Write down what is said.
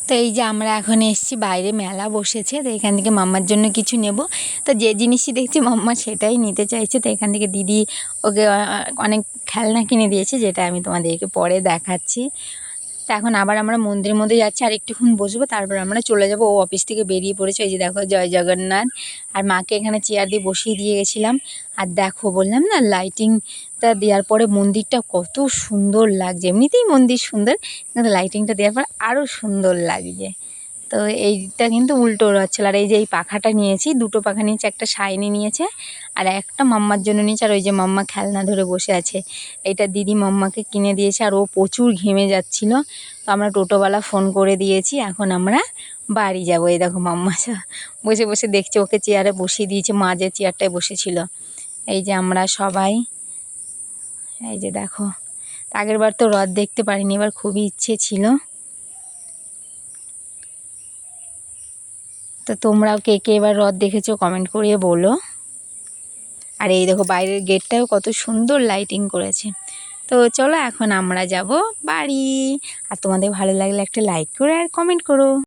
তো এই যে আমরা এখন এসেছি, বাইরে মেলা বসেছে, তো এখান থেকে মাম্মার জন্য কিছু নেব। তো যে জিনিসই দেখছি মাম্মা সেটাই নিতে চাইছে। তো এখান থেকে দিদি ওকে অনেক খেলনা কিনে দিয়েছে, যেটা আমি তোমাদেরকে পরে দেখাচ্ছি। তো এখন আবার আমরা মন্দিরের মধ্যে যাচ্ছি, আর একটুক্ষণ বসবো, তারপর আমরা চলে যাব। ও অফিস থেকে বেরিয়ে পড়েছে। এই যে দেখো, জয় জগন্নাথ। আর মাকে এখানে চেয়ার দিয়ে বসিয়ে দিয়ে গেছিলাম। আর দেখো, বললাম না, লাইটিংটা দেওয়ার পরে মন্দিরটা কত সুন্দর লাগছে। এমনিতেই মন্দির সুন্দর, কিন্তু লাইটিংটা দেওয়ার পর আরও সুন্দর লাগছে। তো এইটা কিন্তু উল্টো হচ্ছিল। আর এই যে এই পাখাটা নিয়েছি, দুটো পাখা নিয়েছি, একটা শাইনি নিয়েছে আর একটা মাম্মার জন্য নিয়েছে। আর ওই যে মাম্মা খেলনা ধরে বসে আছে, এইটা দিদি মাম্মাকে কিনে দিয়েছে। আর ও প্রচুর ঘেমে যাচ্ছিল, তো আমরা টোটোওয়ালা ফোন করে দিয়েছি। এখন আমরা বাড়ি যাব। এই দেখো, মাম্মা বসে বসে দেখছে, ওকে চেয়ারে বসিয়ে দিয়েছে, মা যে চেয়ারটায় বসেছিল। এই যে আমরা সবাই, এই যে দেখো, আগের বার তো রথ দেখতে পারিনি, এবার খুবই ইচ্ছে ছিল। তো তোমরাও কে কে এবার রথ দেখেছো কমেন্ট করিয়ে বলো। আর এই দেখো, বাইরের গেটটাও কত সুন্দর লাইটিং করেছে। তো চলো এখন আমরা যাব বাড়ি। আর তোমাদের ভালো লাগলে একটা লাইক করো আর কমেন্ট করো।